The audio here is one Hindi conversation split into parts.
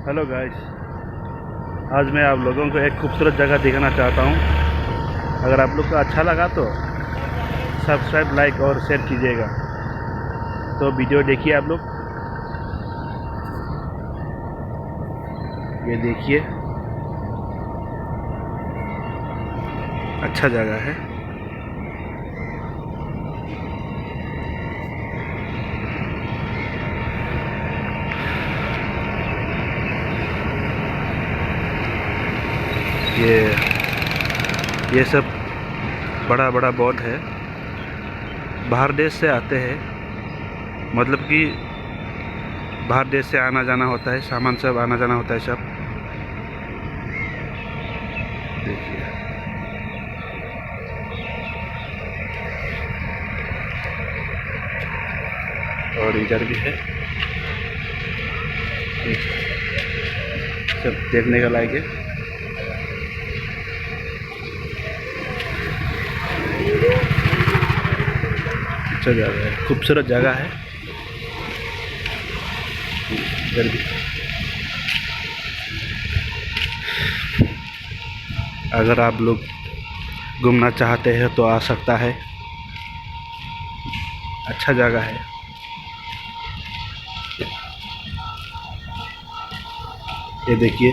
हेलो गाइस, आज मैं आप लोगों को एक खूबसूरत जगह दिखाना चाहता हूँ। अगर आप लोग को अच्छा लगा तो सब्सक्राइब, लाइक और शेयर कीजिएगा। तो वीडियो देखिए आप लोग। ये देखिए, अच्छा जगह है। ये सब बड़ा बड़ा बोट है, बाहर देश से आते हैं। मतलब कि बाहर देश से आना जाना होता है, सामान सब आना जाना होता है सब। देखिए, और इधर भी है, सब देखने का लायक है। अच्छा जगह है, खूबसूरत जगह है। इधर भी, अगर आप लोग घूमना चाहते हैं तो आ सकता है। अच्छा जगह है। ये देखिए,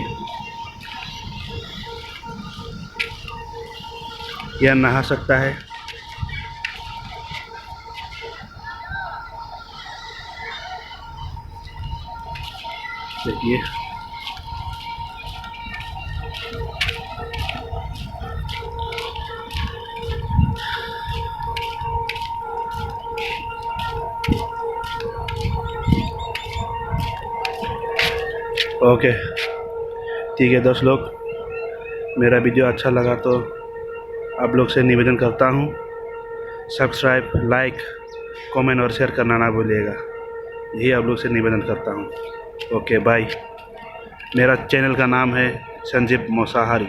यह नहा सकता है। देखिए, ओके, ठीक है दोस्त लोग, मेरा वीडियो अच्छा लगा तो आप लोग से निवेदन करता हूँ, सब्सक्राइब, लाइक, कमेंट और शेयर करना ना भूलिएगा। यही आप लोग से निवेदन करता हूँ। Okay bye. मेरा चैनल का नाम है संजीव मौसाहारी।